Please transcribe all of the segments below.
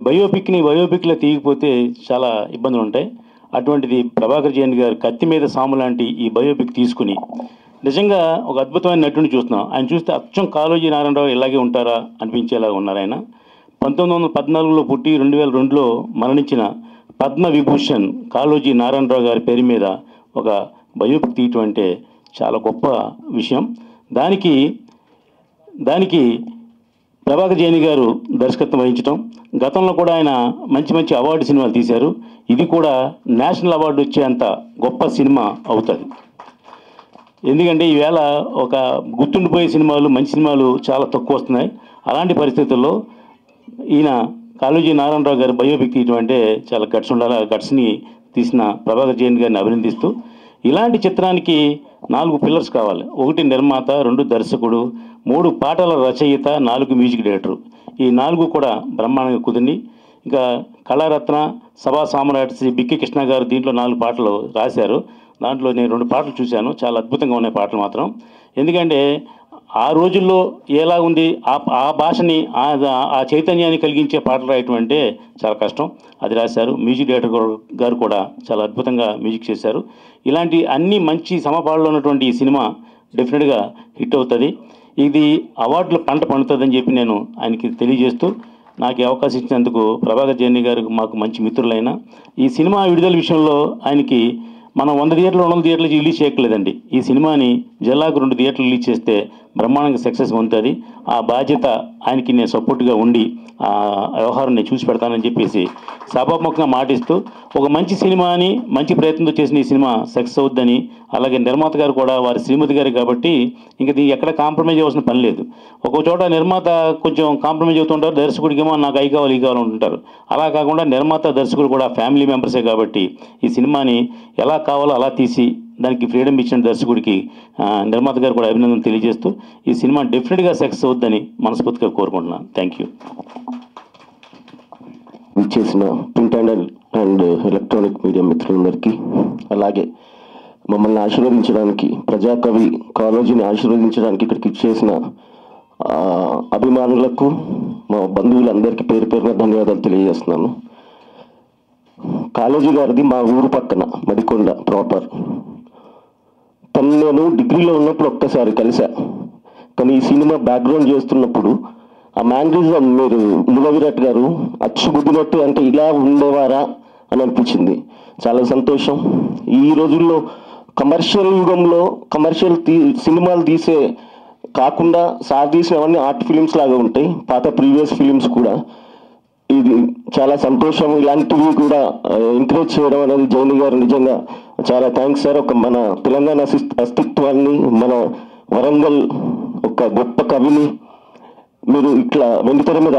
బయోపిక్లో తీయకపోతే చాలా ఇబ్బందులు ఉంటాయి. అటువంటిది ప్రభాకర్ జైన్ గారు కత్తి మీద సాము లాంటి ఈ బయోపిక్ తీసుకుని నిజంగా ఒక అద్భుతమైన నటుడిని చూస్తున్నాం. ఆయన చూస్తే అచ్చం కాళోజీ నారాయణరావు ఇలాగే ఉంటారా అనిపించేలాగా ఉన్నారు ఆయన. 1914లో పుట్టి 2002లో మరణించిన పద్మ విభూషణ్ కాళోజీ నారాయణరావు గారి పేరు మీద ఒక బయోపిక్ తీయటం అంటే చాలా గొప్ప విషయం. దానికి ప్రభాకర్ జైన్ గారు దర్శకత్వం వహించడం, గతంలో కూడా ఆయన మంచి మంచి అవార్డు సినిమాలు తీశారు. ఇది కూడా నేషనల్ అవార్డు వచ్చేంత గొప్ప సినిమా అవుతుంది. ఎందుకంటే ఈవేళ ఒక గుర్తుండిపోయే సినిమాలు, మంచి సినిమాలు చాలా తక్కువ వస్తున్నాయి. అలాంటి పరిస్థితుల్లో ఈయన కాళోజీ నారాయణరావు గారు బయోపిక్ తీయటం అంటే చాలా గట్స్ ఉండాలి. ఆ గట్స్ని తీసిన ప్రభాకర్ జైన్ గారిని అభినందిస్తూ, ఇలాంటి చిత్రానికి 4 పిల్లర్స్ కావాలి. 1 నిర్మాత, 2 దర్శకుడు, 3 పాటల రచయిత, 4 మ్యూజిక్ డైరెక్టర్. ఈ 4 కూడా బ్రహ్మాండంగా కుదిరి, ఇంకా కళారత్న, సభా సామ్రాట్ శ్రీ బిక్కి కృష్ణ గారు దీంట్లో 4 పాటలు రాశారు. దాంట్లో నేను 2 పాటలు చూశాను, చాలా అద్భుతంగా ఉన్నాయి పాటలు మాత్రం. ఎందుకంటే ఆ రోజుల్లో ఎలా ఉంది ఆ భాషని ఆ చైతన్యాన్ని కలిగించే పాటలు రాయటం అంటే చాలా కష్టం. అది రాశారు. మ్యూజిక్ డైరెక్టర్ గారు కూడా చాలా అద్భుతంగా మ్యూజిక్ చేశారు. ఇలాంటి అన్ని మంచి సమపాళ్ళలో ఉన్నటువంటి ఈ సినిమా డెఫినెట్గా హిట్ అవుతుంది. ఇది అవార్డుల పంట పండుతుందని చెప్పి నేను ఆయనకి తెలియజేస్తూ, నాకు ఈ అవకాశం ఇచ్చినందుకు ప్రభాకర్ జైన్ గారు మాకు మంచి మిత్రులైన, ఈ సినిమా విడుదల విషయంలో ఆయనకి మనం 100 థియేటర్లు 200 థియేటర్లు రిలీజ్ చేయట్లేదండి. ఈ సినిమాని జిల్లాకు 2 థియేటర్లు రిలీజ్ చేస్తే బ్రహ్మాండంగా సక్సెస్ ఉంటుంది. ఆ బాధ్యత ఆయనకి నేను సపోర్ట్గా ఉండి ఆ వ్యవహారం నేను చూసి పెడతానని చెప్పేసి సభాముఖంగా మాటిస్తూ, ఒక మంచి సినిమాని మంచి ప్రయత్నంతో చేసిన ఈ సినిమా సక్సెస్ అవుద్దని, అలాగే నిర్మాత గారు కూడా వారి శ్రీమతి గారు కాబట్టి ఇంకా దీనికి ఎక్కడ కాంప్రమైజ్ అవ్వాల్సిన పని లేదు. ఒక్కో చోట నిర్మాత కొంచెం కాంప్రమైజ్ అవుతుంటారు, దర్శకుడికి ఏమో నాకు అవి కావాలి ఈ కావాలి అంటుంటారు. అలా కాకుండా నిర్మాత దర్శకుడు కూడా ఫ్యామిలీ మెంబర్సే కాబట్టి ఈ సినిమాని ఎలా కావాలో అలా తీసి దానికి ఫ్రీడమ్ ఇచ్చిన దర్శకుడికి నిర్మాత గారు కూడా అభినందన తెలియజేస్తూ, ఈ సినిమా డెఫినెట్గా సక్సెస్ అవుద్దని మనస్ఫూర్తిగా కోరుకుంటున్నాను. Thank you. ఇచ్చేసిన ప్రింట్ అండ్ ఎలక్ట్రానిక్ మీడియా మిత్రులందరికీ, అలాగే మమ్మల్ని ఆశీర్వదించడానికి, ప్రజాకవి కాళోజీని ఆశీర్వదించడానికి ఇక్కడికి ఇచ్చేసిన అభిమానులకు, మా బంధువులందరికీ పేరు పేరున ధన్యవాదాలు తెలియజేస్తున్నాను. కాళోజీ గారిది మా ఊరు పక్కన మదికొండ ప్రాపర్. తను నేను డిగ్రీలో ఉన్నప్పుడు ఒక్కసారి కలిసా, కానీ ఈ సినిమా బ్యాక్గ్రౌండ్ చేస్తున్నప్పుడు ఆ మ్యానరిజం మీరు ములవిరాట్ గారు అచ్చుబుద్దినట్టు అంటే ఇలా ఉండేవారా అని అనిపించింది. చాలా సంతోషం. ఈ రోజుల్లో కమర్షియల్ యుగంలో కమర్షియల్ సినిమాలు తీసే కాకుండా సార్ తీసినవన్నీ ఆర్ట్ ఫిలిమ్స్ లాగా ఉంటాయి, పాత ప్రీవియస్ ఫిలిమ్స్ కూడా. ఇది చాలా సంతోషం. ఇలాంటివి కూడా ఎంకరేజ్ చేయడం అనేది జైన్ గారు నిజంగా చాలా థ్యాంక్స్ సార్. ఒక మన తెలంగాణ అస్తిత్వాన్ని, మన వరంగల్ ఒక గొప్ప కవిని మీరు ఇట్లా వెండితెర మీద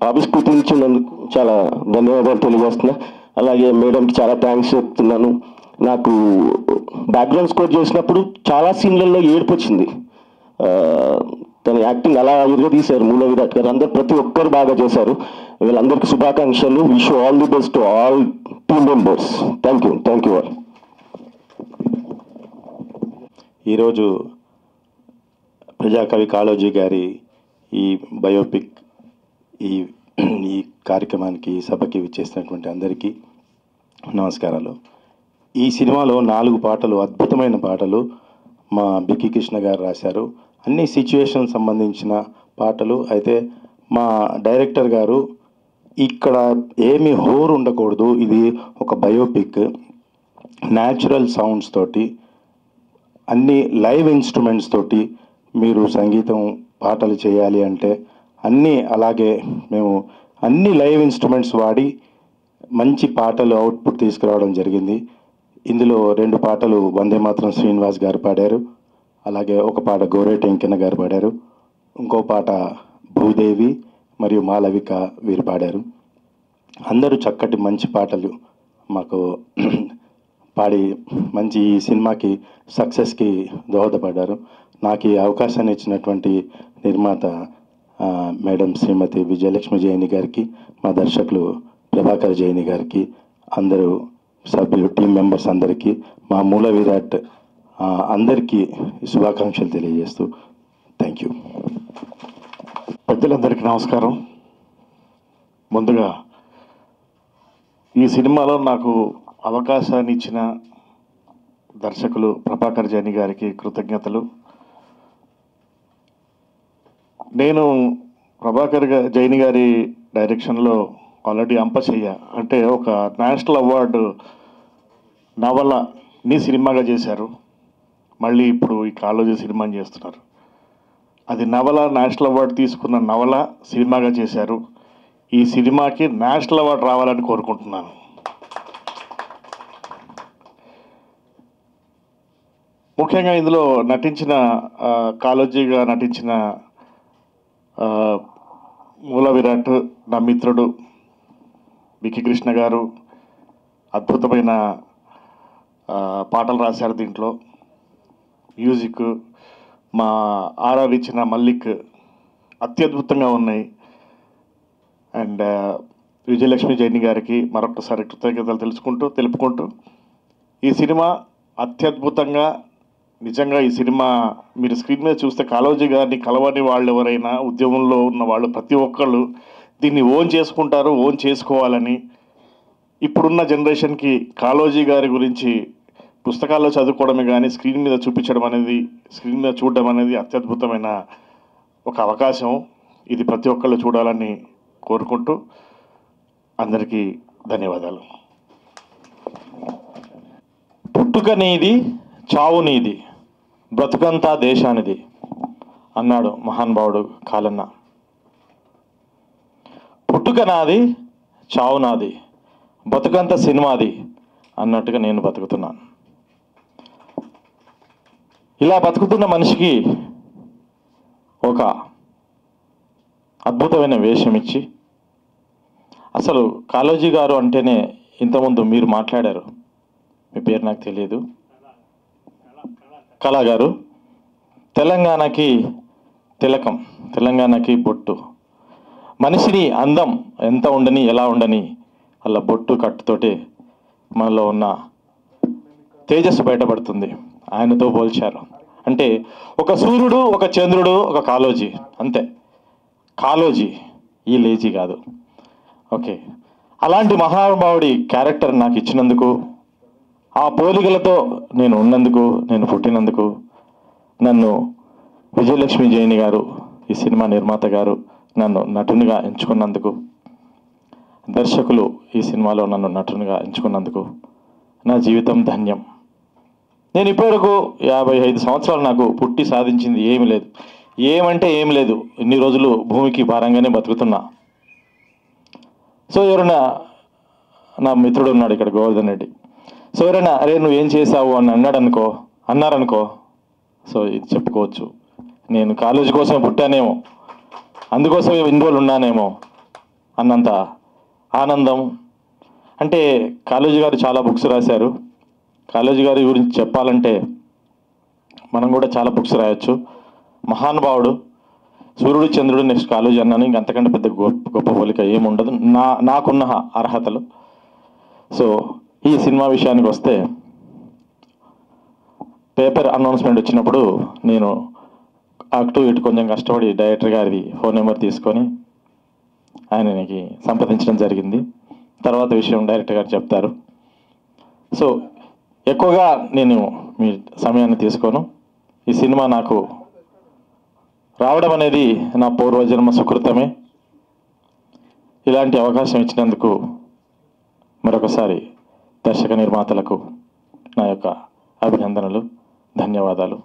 ఆవిష్కృతించినందుకు చాలా ధన్యవాదాలు తెలియజేస్తున్నా. అలాగే మేడంకి చాలా థ్యాంక్స్ చెప్తున్నాను. నాకు బ్యాక్గ్రౌండ్ స్కోర్ చేసినప్పుడు చాలా సీన్లలో ఏడుపు వచ్చింది. తన యాక్టింగ్ అలా ఎరగదీశారు మూల విరాట్ గారు. అందరు ప్రతి ఒక్కరు బాగా చేశారు. వీళ్ళందరికీ శుభాకాంక్షలు. Wish all the best to all team members. Thank you all. ఈరోజు ప్రజాకవి కాళోజీ గారి ఈ బయోపిక్ ఈ కార్యక్రమానికి సభకి విచ్చేసినటువంటి అందరికీ నమస్కారాలు. ఈ సినిమాలో 4 పాటలు, అద్భుతమైన పాటలు మా బిక్కి కృష్ణ గారు రాశారు. అన్ని సిచ్యువేషన్ సంబంధించిన పాటలు. అయితే మా డైరెక్టర్ గారు ఇక్కడ ఏమి హోర్ ఉండకూడదు, ఇది ఒక బయోపిక్, న్యాచురల్ సౌండ్స్ తోటి, అన్ని లైవ్ ఇన్స్ట్రుమెంట్స్ తోటి మీరు సంగీతం పాటలు చేయాలి అంటే అన్నీ అలాగే మేము అన్ని లైవ్ ఇన్స్ట్రుమెంట్స్ వాడి మంచి పాటలు అవుట్పుట్ తీసుకురావడం జరిగింది. ఇందులో 2 పాటలు వందే మాత్రం శ్రీనివాస్ గారు పాడారు, అలాగే ఒక పాట గోరేటి వెంకన్న గారు పాడారు, ఇంకో పాట భూదేవి మరియు మాలవిక వీరు పాడారు. అందరూ చక్కటి మంచి పాటలు మాకు పాడి మంచి ఈ సినిమాకి సక్సెస్కి దోహదపడ్డారు. నాకు ఈ అవకాశాన్ని ఇచ్చినటువంటి నిర్మాత మేడం శ్రీమతి విజయలక్ష్మి జైని గారికి, మా దర్శకులు ప్రభాకర్ జైని గారికి, అందరూ సభ్యులు టీం మెంబర్స్ అందరికీ, మా మూల విరాట్ అందరికీ శుభాకాంక్షలు తెలియజేస్తూ థ్యాంక్ యూ. పెద్దలందరికీ నమస్కారం. ముందుగా ఈ సినిమాలో నాకు అవకాశాన్ని ఇచ్చిన దర్శకులు ప్రభాకర్ జైని గారికి కృతజ్ఞతలు. నేను జైని గారి డైరెక్షన్లో ఆల్రెడీ అంపశయ్య అంటే ఒక నేషనల్ అవార్డు నవలని సినిమాగా చేశారు. మళ్ళీ ఇప్పుడు ఈ కాలేజీ సినిమాని చేస్తున్నారు. అది నవల నేషనల్ అవార్డు తీసుకున్న నవల సినిమాగా చేశారు. ఈ సినిమాకి నేషనల్ అవార్డు రావాలని కోరుకుంటున్నాను. ముఖ్యంగా ఇందులో నటించిన కాళోజీగా నటించిన మూల విరాట్, నా మిత్రుడు వికి కృష్ణ గారు అద్భుతమైన పాటలు రాశారు. దీంట్లో మ్యూజిక్ మా ఆర్ఆర్ ఇచ్చిన మల్లిక్ అత్యద్భుతంగా ఉన్నాయి. అండ్ విజయలక్ష్మి జైని గారికి మరొకసారి కృతజ్ఞతలు తెలుపుకుంటూ ఈ సినిమా అత్యద్భుతంగా, నిజంగా ఈ సినిమా మీరు స్క్రీన్ మీద చూస్తే కాళోజీ గారిని కలవని వాళ్ళు ఎవరైనా, ఉద్యమంలో ఉన్న వాళ్ళు ప్రతి ఒక్కళ్ళు దీన్ని ఓన్ చేసుకుంటారు, ఓన్ చేసుకోవాలని. ఇప్పుడున్న జనరేషన్కి కాళోజీ గారి గురించి పుస్తకాల్లో చదువుకోవడమే కానీ స్క్రీన్ మీద చూడడం అనేది అత్యద్భుతమైన ఒక అవకాశం. ఇది ప్రతి ఒక్కళ్ళు చూడాలని కోరుకుంటూ అందరికీ ధన్యవాదాలు. పుట్టుక నీది, చావు నీది, బ్రతుకంతా దేశానిది అన్నాడు మహానుభావుడు కాలన్న. పుట్టుక నాది, చావు నాది, బతుకంతా సినిమాది అన్నట్టుగా నేను బతుకుతున్నాను. ఇలా బతుకుతున్న మనిషికి ఒక అద్భుతమైన వేషం ఇచ్చి, అసలు కాళోజీ గారు అంటేనే ఇంతకుముందు మీరు మాట్లాడారు, మీ పేరు నాకు తెలియదు, కళా గారు, తెలంగాణకి తిలకం, తెలంగాణకి బొట్టు. మనిషిని అందం ఎంత ఉండని, ఎలా ఉండని, అలా బొట్టు కట్టుతోటే మనలో ఉన్న తేజస్సు బయటపడుతుంది. ఆయనతో పోల్చారు అంటే ఒక సూర్యుడు, ఒక చంద్రుడు, ఒక కాళోజీ, అంతే. కాళోజీ ఈ లేజీ కాదు. ఓకే, అలాంటి మహానుభావుడి క్యారెక్టర్ నాకు ఇచ్చినందుకు, ఆ పోలికలతో నేను ఉన్నందుకు, నేను పుట్టినందుకు, నన్ను విజయలక్ష్మి జైని గారు, ఈ సినిమా నిర్మాత గారు నన్ను నటునిగా ఎంచుకున్నందుకు, దర్శకులు ఈ సినిమాలో నన్ను నటునిగా ఎంచుకున్నందుకు నా జీవితం ధన్యం. నేను ఇప్పటివరకు 55 సంవత్సరాలు నాకు పుట్టి సాధించింది ఏమి లేదు. ఏమంటే ఏం లేదు. ఇన్ని రోజులు భూమికి భారంగానే బతుకుతున్నా. సో ఎవరైనా, నా మిత్రుడు ఉన్నాడు ఇక్కడ గోవర్ధన్ రెడ్డి, సో ఎవరైనా అరే నువ్వు ఏం చేసావు అని అన్నారనుకో, సో ఇది చెప్పుకోవచ్చు, నేను కాలేజీ కోసం పుట్టానేమో, అందుకోసమే ఇన్ని రోజులు ఉన్నానేమో అన్నంత ఆనందం. అంటే కాళోజీ గారు చాలా బుక్స్ రాశారు. కాళోజీ గారి గురించి చెప్పాలంటే మనం కూడా చాలా బుక్స్ రాయొచ్చు. మహానుభావుడు, సూర్యుడు చంద్రుడు నెక్స్ట్ కాళోజీ అన్నాను. ఇంక అంతకంటే పెద్ద గొప్ప పోలిక ఏముండదు నాకున్న అర్హతలు. సో ఈ సినిమా విషయానికి వస్తే, పేపర్ అనౌన్స్మెంట్ వచ్చినప్పుడు నేను అటు ఇటు కొంచెం కష్టపడి డైరెక్టర్ గారిది ఫోన్ నెంబర్ తీసుకొని ఆయనకి సంప్రదించడం జరిగింది. తర్వాత విషయం డైరెక్టర్ గారు చెప్తారు. సో ఎక్కువగా నేను మీ సమయాన్ని తీసుకోను. ఈ సినిమా నాకు రావడం అనేది నా పూర్వజన్మ సుకృతమే. ఇలాంటి అవకాశం ఇచ్చినందుకు మరొకసారి దర్శక నిర్మాతలకు నా యొక్క అభినందనలు, ధన్యవాదాలు.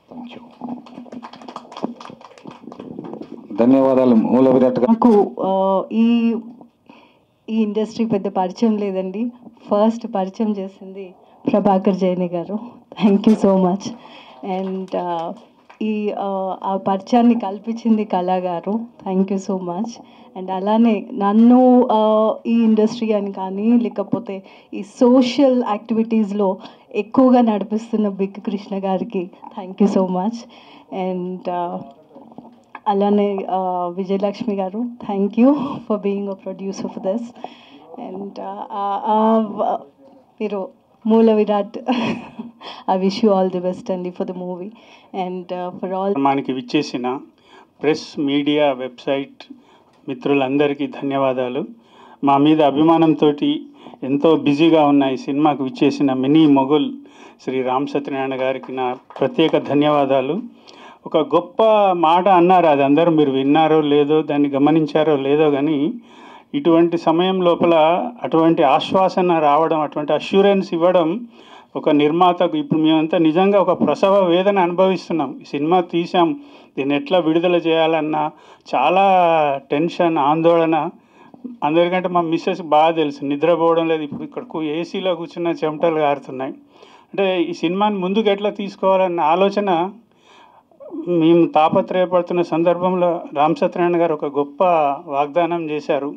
Thank you. ధన్యవాదాలు మూల విరాట్ గారు. నాకు ఈ ఇండస్ట్రీ పెద్ద పరిచయం లేదండి. ఫస్ట్ పరిచయం చేసింది ప్రభాకర్ జైని గారు. Thank you so much. And ఆ పరిచయాన్ని కల్పించింది కళా గారు. Thank you so much. And అలానే నన్ను ఈ ఇండస్ట్రీ అని కానీ లేకపోతే ఈ సోషల్ యాక్టివిటీస్లో ఎక్కువగా నడిపిస్తున్న వికి కృష్ణ గారికి thank you so much. And అలానే విజయలక్ష్మి గారు, thank you for being a producer for this. And మీరు మూల Virat, I wish you all the best అండి for the movie and for all. మనకి విచ్చేసిన ప్రెస్, మీడియా, వెబ్సైట్ మిత్రులందరికీ ధన్యవాదాలు. మా మీద అభిమానంతో ఎంతో బిజీగా ఉన్న ఈ సినిమాకు విచ్చేసిన మినీ మొగుల్ శ్రీ రామ్ సత్యనారాయణ గారికి నా ప్రత్యేక ధన్యవాదాలు. ఒక గొప్ప మాట అన్నారు, అది అందరూ మీరు విన్నారో లేదో, దాన్ని గమనించారో లేదో, కానీ ఇటువంటి సమయం లోపల అటువంటి ఆశ్వాసన రావడం, అటువంటి అష్యూరెన్స్ ఇవ్వడం ఒక నిర్మాతకు, ఇప్పుడు మేమంతా నిజంగా ఒక ప్రసవ వేదన అనుభవిస్తున్నాం. ఈ సినిమా తీసాం, దీన్ని ఎట్లా విడుదల చేయాలన్నా చాలా టెన్షన్, ఆందోళన. అందరికంటే మా మిస్సెస్ బాగా తెలుసు, నిద్రపోవడం లేదు. ఇప్పుడు ఇక్కడకు ఏసీలో కూర్చున్న చెమటలు కారుతున్నాయి. అంటే ఈ సినిమాని ముందుకు ఎట్లా తీసుకోవాలన్న ఆలోచన మేము తాపత్రయపడుతున్న సందర్భంలో రామ్ సత్యనారాయణ గారు ఒక గొప్ప వాగ్దానం చేశారు.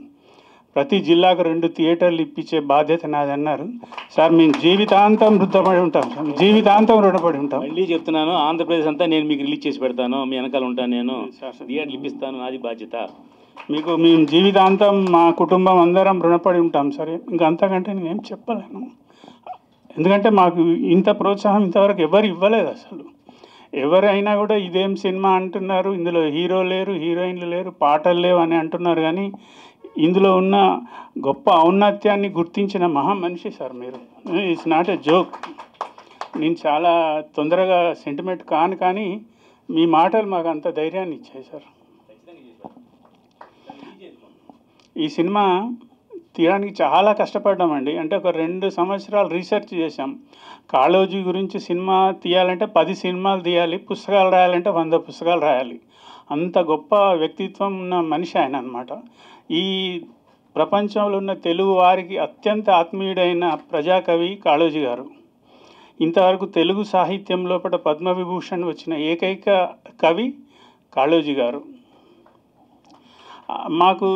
ప్రతి జిల్లాకు 2 థియేటర్లు ఇప్పించే బాధ్యత నాది అన్నారు. సార్ మేము జీవితాంతం రుణపడి ఉంటాం సార్, జీవితాంతం రుణపడి ఉంటాం. మళ్ళీ చెప్తున్నాను, ఆంధ్రప్రదేశ్ అంతా నేను మీకు రిలీజ్ చేసి పెడతాను, మీ వెనకాల ఉంటాను, నేను థియేటర్లు ఇప్పిస్తాను, నాది బాధ్యత. మీకు మేము జీవితాంతం మా కుటుంబం అందరం రుణపడి ఉంటాం సరే. ఇంకా అంతకంటే నేనేం చెప్పలేను, ఎందుకంటే మాకు ఇంత ప్రోత్సాహం ఇంతవరకు ఎవరు ఇవ్వలేదు. అసలు ఎవరైనా కూడా ఇదేం సినిమా అంటున్నారు, ఇందులో హీరో లేరు, హీరోయిన్లు లేరు, పాటలు లేవు అని అంటున్నారు. కానీ ఇందులో ఉన్న గొప్ప ఔన్నత్యాన్ని గుర్తించిన మహా మనిషి సార్ మీరు. It's not a joke. నేను చాలా తొందరగా సెంటిమెంట్ కాను, కానీ మీ మాటలు మాకు అంత ధైర్యాన్ని ఇచ్చాయి సార్. ఈ సినిమా తీయడానికి చాలా కష్టపడ్డామండి. అంటే ఒక 2 సంవత్సరాలు రీసెర్చ్ చేశాం. కాళోజీ గురించి సినిమా తీయాలంటే 10 సినిమాలు తీయాలి, పుస్తకాలు రాయాలంటే 100 పుస్తకాలు రాయాలి. అంత గొప్ప వ్యక్తిత్వం ఉన్న మనిషి ఆయన అన్నమాట. ఈ ప్రపంచంలో ఉన్న తెలుగు వారికి అత్యంత ఆత్మీయుడైన ప్రజాకవి కాళోజీ గారు. ఇంతవరకు తెలుగు సాహిత్యం లోపల పద్మవిభూషణ్ వచ్చిన ఏకైక కవి కాళోజీ గారు. మాకు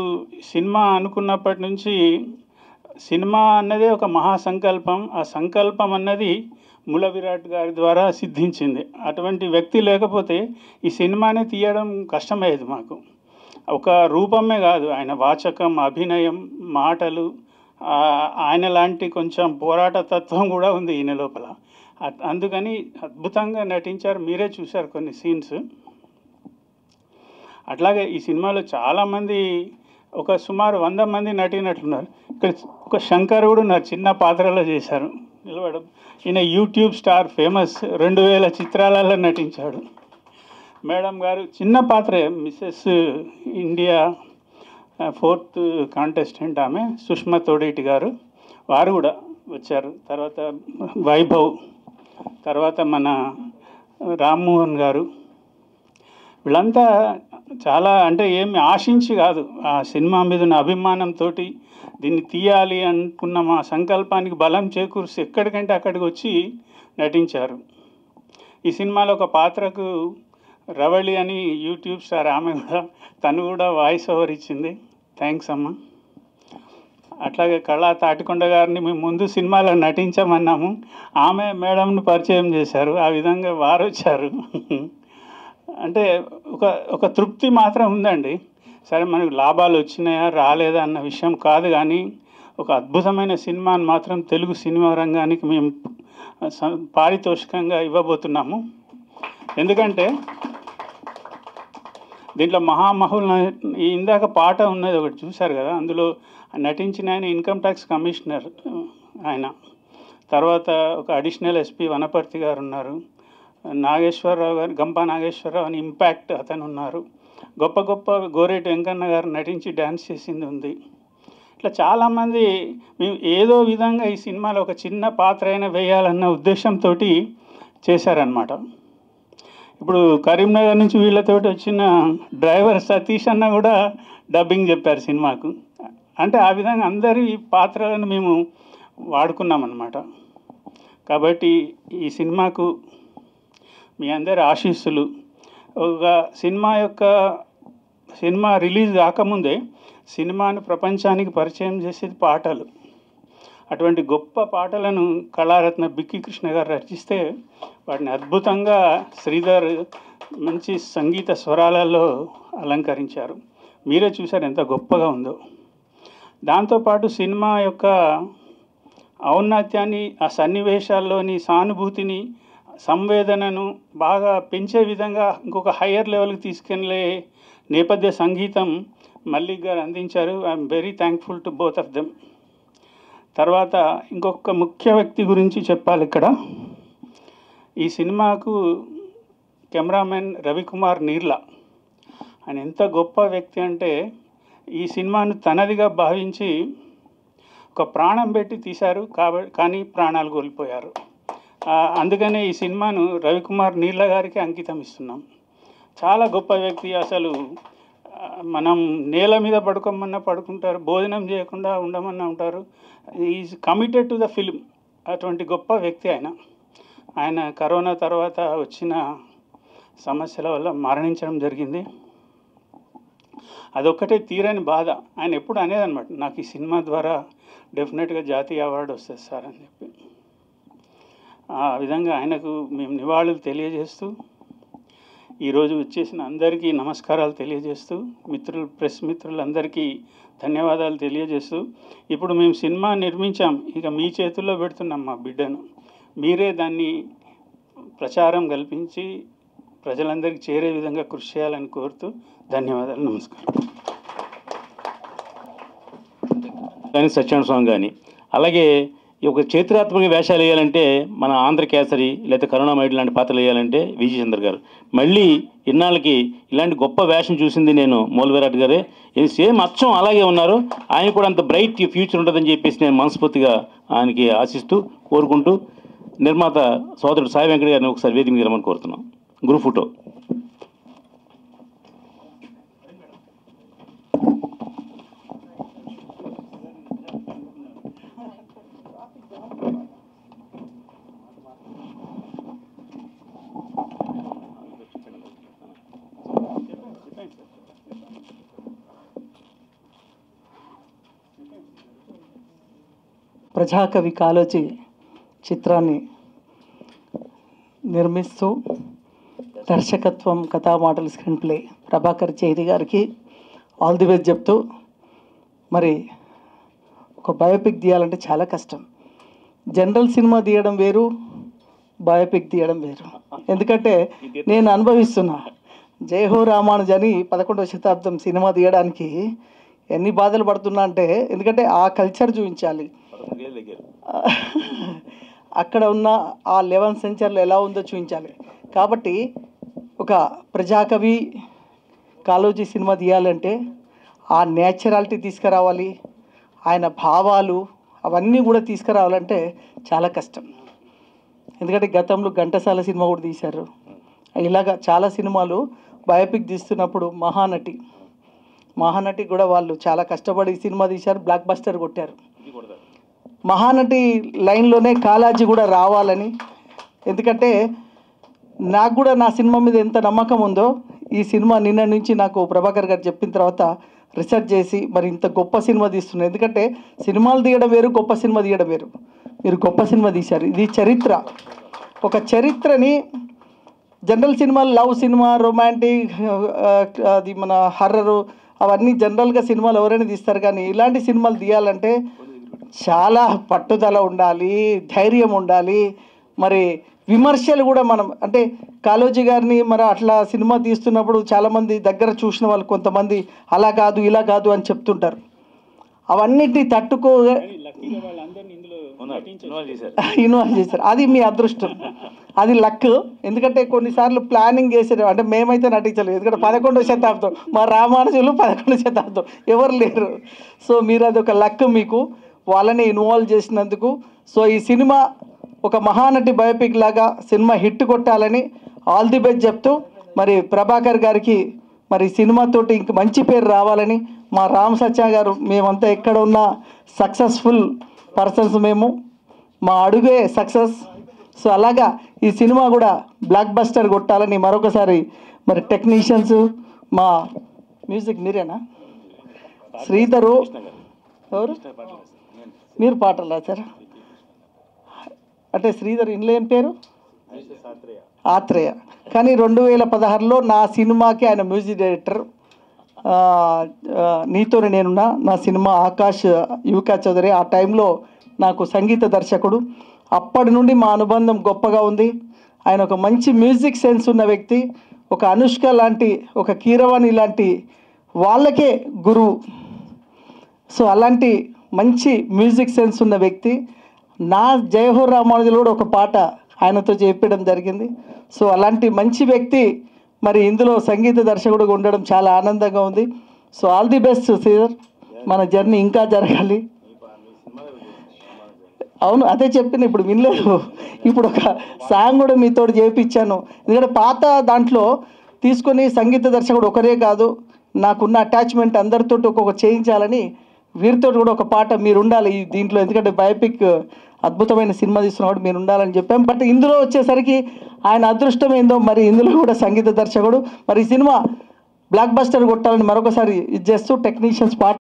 సినిమా అనుకున్నప్పటి నుంచి సినిమా అన్నదే ఒక మహాసంకల్పం. ఆ సంకల్పం అన్నది మూల విరాట్ గారి ద్వారా సిద్ధించింది. అటువంటి వ్యక్తి లేకపోతే ఈ సినిమాని తీయడం కష్టమయ్యేది మాకు. ఒక రూపమే కాదు, ఆయన వాచకం, అభినయం, మాటలు, ఆయన లాంటి కొంచెం పోరాట తత్వం కూడా ఉంది ఈయన లోపల. అందుకని అద్భుతంగా నటించారు. మీరే చూశారు కొన్ని సీన్స్. అట్లాగే ఈ సినిమాలో చాలామంది, ఒక సుమారు 100 మంది నటినట్లున్నారు. ఇక్కడ ఒక శంకర్ కూడా నా చిన్న పాత్రలో చేశారు నిలబడం. ఈయన యూట్యూబ్ స్టార్, ఫేమస్, 2000 చిత్రాలలో నటించాడు. మేడం గారు చిన్న పాత్రే, మిస్సెస్ ఇండియా 4th కాంటెస్టెంట్ ఆమె, సుష్మా తోడేటి గారు, వారు కూడా వచ్చారు. తర్వాత వైభవ్, తర్వాత మన రామ్మోహన్ గారు, వీళ్ళంతా చాలా, అంటే ఏమి ఆశించి కాదు, ఆ సినిమా మీద ఉన్న అభిమానంతో దీన్ని తీయాలి అనుకున్న మా సంకల్పానికి బలం చేకూర్చి ఎక్కడికంటే అక్కడికి వచ్చి నటించారు. ఈ సినిమాలో ఒక పాత్రకు రవళి అని యూట్యూబ్ స్టార్, ఆమె కూడా, తను కూడా వాయిస్ ఓవర్ ఇచ్చింది. థ్యాంక్స్ అమ్మ. అట్లాగే కళా తాటికొండ గారిని మేము ముందు సినిమాలో నటించమన్నాము, ఆమె మేడంను పరిచయం చేశారు, ఆ విధంగా వారు వచ్చారు. అంటే ఒక తృప్తి మాత్రం ఉందండి. సరే మనకు లాభాలు వచ్చినాయా రాలేదా అన్న విషయం కాదు, కానీ ఒక అద్భుతమైన సినిమాని మాత్రం తెలుగు సినిమా రంగానికి మేము పారితోషికంగా ఇవ్వబోతున్నాము. ఎందుకంటే దీంట్లో మహామహుల్, ఇందాక పాట ఉన్నది ఒకటి చూశారు కదా, అందులో నటించిన ఆయన ఇన్కమ్ ట్యాక్స్ కమిషనర్ ఆయన. తర్వాత ఒక అడిషనల్ ఎస్పీ వనపర్తి గారు ఉన్నారు. నాగేశ్వరరావు గారు, గంపా నాగేశ్వరరావు అని ఇంపాక్ట్ అతను ఉన్నారు. గొప్ప గొప్ప గోరేటి వెంకన్న గారు నటించి డ్యాన్స్ చేసింది ఉంది. ఇట్లా చాలామంది మేము ఏదో విధంగా ఈ సినిమాలో ఒక చిన్న పాత్ర అయినా వేయాలన్న ఉద్దేశంతో చేశారనమాట. ఇప్పుడు కరీంనగర్ నుంచి వీళ్ళతోటి వచ్చిన డ్రైవర్ సతీష్ అన్న కూడా డబ్బింగ్ చెప్పారు సినిమాకు. అంటే ఆ విధంగా అందరి పాత్రలను మేము వాడుకున్నామన్నమాట. కాబట్టి ఈ సినిమాకు మీ అందరి ఆశీస్సులు. ఒక సినిమా రిలీజ్ కాకముందే సినిమాను ప్రపంచానికి పరిచయం చేసేది పాటలు. అటువంటి గొప్ప పాటలను కళారత్న బిక్కి కృష్ణ గారు రచిస్తే వాటిని అద్భుతంగా శ్రీధర్ మంచి సంగీత స్వరాలలో అలంకరించారు. మీరే చూశారు ఎంత గొప్పగా ఉందో. దాంతోపాటు సినిమా యొక్క ఔన్నత్యాన్ని, ఆ సన్నివేశాల్లోని సానుభూతిని, సంవేదనను బాగా పెంచే విధంగా ఇంకొక హయ్యర్ లెవెల్కి తీసుకెళ్ళే నేపథ్య సంగీతం మల్లిక్ గారు అందించారు. I'm very thankful to both of them. తర్వాత ఇంకొక ముఖ్య వ్యక్తి గురించి చెప్పాలి ఇక్కడ. ఈ సినిమాకు కెమెరామెన్ రవికుమార్ నీర్లా. ఆయన ఎంత గొప్ప వ్యక్తి అంటే ఈ సినిమాను తనదిగా భావించి ఒక ప్రాణం పెట్టి తీశారు కానీ ప్రాణాలు కోల్పోయారు. అందుకనే ఈ సినిమాను రవికుమార్ నీర్లా గారికి అంకితం ఇస్తున్నాం. చాలా గొప్ప వ్యక్తి. అసలు మనం నేల మీద పడుకోమన్నా పడుకుంటారు, భోజనం చేయకుండా ఉండమన్నా ఉంటారు. Is committed to the film. అటువంటి గొప్ప వ్యక్తి ఆయన కరోనా తర్వాత వచ్చిన సమస్యల వల్ల మరణించడం జరిగింది. అదొక్కటే తీరని బాధ. ఆయన ఎప్పుడు అనేదన్నమాట, నాకు ఈ సినిమా ద్వారా డెఫినెట్గా జాతీయ అవార్డు వస్తుంది సార్ అని చెప్పి. ఆ విధంగా ఆయనకు మేము నివాళులు తెలియజేస్తూ, ఈరోజు వచ్చేసిన అందరికీ నమస్కారాలు తెలియజేస్తూ, ప్రెస్ మిత్రులందరికీ ధన్యవాదాలు తెలియజేస్తూ, ఇప్పుడు మేము సినిమా నిర్మించాం, ఇక మీ చేతుల్లో పెడుతున్నాం మా బిడ్డను. మీరే దాన్ని ప్రచారం కల్పించి ప్రజలందరికీ చేరే విధంగా కృషి చేయాలని కోరుతూ ధన్యవాదాలు. నమస్కారం. కానీ సత్యనారాయణ స్వామి కానీ, అలాగే ఈ ఒక చరిత్రాత్మక వేషాలు వేయాలంటే మన ఆంధ్రకేసరి లేదా కరుణామయుడు లాంటి పాత్రలు వేయాలంటే విజయ్ చంద్ర గారు. మళ్ళీ ఇన్నాళ్ళకి ఇలాంటి గొప్ప వేషం చూసింది నేను మూల విరాట్ గారే. ఇది సేమ్ అచ్చం అలాగే ఉన్నారు. ఆయన కూడా అంత బ్రైట్ ఫ్యూచర్ ఉంటుందని చెప్పేసి నేను మనస్ఫూర్తిగా ఆయనకి ఆశిస్తూ కోరుకుంటూ, నిర్మాత సోదరుడు సాయి వెంకట గారిని ఒకసారి వేదిక మీద రమ్మని కోరుతున్నాం. Group photo. ప్రజాకవి కాళోజీ చిత్రాన్ని నిర్మిస్తూ దర్శకత్వం, కథామాటలు, స్క్రీన్ ప్లే ప్రభాకర్ జైని గారికి ఆల్ ది బెస్ట్ చెప్తూ, మరి ఒక బయోపిక్ తీయాలంటే చాలా కష్టం. జనరల్ సినిమా తీయడం వేరు, బయోపిక్ తీయడం వేరు. ఎందుకంటే నేను అనుభవిస్తున్నా. జయహో రామానుజ అని 11వ శతాబ్దం సినిమా తీయడానికి ఎన్ని బాధలు పడుతున్నా అంటే, ఎందుకంటే ఆ కల్చర్ చూపించాలి, అక్కడ ఉన్న ఆ 11th సెంచరీలో ఎలా ఉందో చూపించాలి. కాబట్టి ఒక ప్రజాకవి కాళోజీ సినిమా తీయాలంటే ఆ నేచురాలిటీ తీసుకురావాలి, ఆయన భావాలు అవన్నీ కూడా తీసుకురావాలంటే చాలా కష్టం. ఎందుకంటే గతంలో ఘంటసాల సినిమా కూడా తీశారు. ఇలాగా చాలా సినిమాలు బయోపిక్ తీస్తున్నప్పుడు మహానటి కూడా వాళ్ళు చాలా కష్టపడి సినిమా తీశారు, బ్లాక్ బస్టర్ కొట్టారు. మహానటి లైన్లోనే కాళోజీ కూడా రావాలని, ఎందుకంటే నాకు కూడా నా సినిమా మీద ఎంత నమ్మకం ఉందో, ఈ సినిమా నిన్న నుంచి నాకు ప్రభాకర్ గారు చెప్పిన తర్వాత రీసెర్చ్ చేసి మరి ఇంత గొప్ప సినిమా తీస్తున్నాను. ఎందుకంటే సినిమాలు తీయడం వేరు, గొప్ప సినిమా తీయడం వేరు. మీరు గొప్ప సినిమా తీశారు. ఇది చరిత్ర. ఒక చరిత్రని జనరల్ సినిమాలు లవ్ సినిమా, రొమాంటిక్, అది మన హర్రరు, అవన్నీ జనరల్గా సినిమాలు ఎవరైనా తీస్తారు. కానీ ఇలాంటి సినిమాలు తీయాలంటే చాలా పట్టుదల ఉండాలి, ధైర్యం ఉండాలి. మరి విమర్శలు కూడా మనం అంటే కాళోజీ గారిని మరి అట్లా సినిమా తీస్తున్నప్పుడు చాలామంది దగ్గర చూసిన వాళ్ళు కొంతమంది అలా కాదు ఇలా కాదు అని చెప్తుంటారు. అవన్నిటిని తట్టుకో ఇన్వాల్వ్ చేశారు. అది మీ అదృష్టం, అది లక్. ఎందుకంటే కొన్నిసార్లు ప్లానింగ్ చేసేది అంటే మేమైతే నటించలేదు. ఎందుకంటే 11వ శతాబ్దం, మా రామానుజులు 11వ శతాబ్దం ఎవరు లేరు. సో మీరు అది ఒక లక్ మీకు, వాళ్ళని ఇన్వాల్వ్ చేసినందుకు. సో ఈ సినిమా ఒక మహానటి బయోపిక్ లాగా సినిమా హిట్ కొట్టాలని ఆల్ ది బెస్ట్ చెప్తూ, మరి ప్రభాకర్ గారికి మరి సినిమాతోటి ఇంక మంచి పేరు రావాలని, మా రామ్ సత్య గారు మేమంతా ఎక్కడ ఉన్నా సక్సెస్ఫుల్ పర్సన్స్, మేము మా అడుగే సక్సెస్. సో అలాగా ఈ సినిమా కూడా బ్లాక్ బస్టర్ కొట్టాలని మరొకసారి మరి టెక్నీషియన్స్, మా మ్యూజిక్ మీరేనా, శ్రీధరు ఎవరు, మీరు పాటలు రాశారా? అంటే శ్రీధర్ ఇంట్లో ఏం పేరు? ఆత్రేయ. కానీ 2016లో నా సినిమాకి ఆయన మ్యూజిక్ డైరెక్టర్. నీతోనే నేనున్నా నా సినిమా ఆకాష్ యువికా చౌదరి ఆ టైంలో నాకు సంగీత దర్శకుడు. అప్పటి నుండి మా అనుబంధం గొప్పగా ఉంది. ఆయన ఒక మంచి మ్యూజిక్ సెన్స్ ఉన్న వ్యక్తి, ఒక అనుష్క లాంటి, ఒక కీరవాణి లాంటి వాళ్ళకే గురువు. సో అలాంటి మంచి మ్యూజిక్ సెన్స్ ఉన్న వ్యక్తి. నా జయహో రామానుజులు కూడా ఒక పాట ఆయనతో చేపించడం జరిగింది. సో అలాంటి మంచి వ్యక్తి మరి ఇందులో సంగీత దర్శకుడుగా ఉండడం చాలా ఆనందంగా ఉంది. So all the best Sridhar, మన జర్నీ ఇంకా జరగాలి. అవును, అదే చెప్పిన, ఇప్పుడు వినలేదు. ఇప్పుడు ఒక సాంగ్ కూడా మీతో చేయించాను. ఎందుకంటే పాత దాంట్లో తీసుకొని సంగీత దర్శకుడు ఒకరే కాదు, నాకున్న అటాచ్మెంట్ అందరితో ఒక్కొక్క చేయించాలని వీరితో కూడా ఒక పాట మీరు ఉండాలి ఈ దీంట్లో, ఎందుకంటే బయోపిక్ అద్భుతమైన సినిమా తీస్తున్నప్పుడు మీరు ఉండాలని చెప్పాం. బట్ ఇందులో వచ్చేసరికి ఆయన అదృష్టం ఏందో మరి, ఇందులో కూడా సంగీత దర్శకుడు. మరి ఈ సినిమా బ్లాక్ బస్టర్ కొట్టాలని మరొకసారి ఇది చేస్తూ టెక్నీషియన్స్ పాట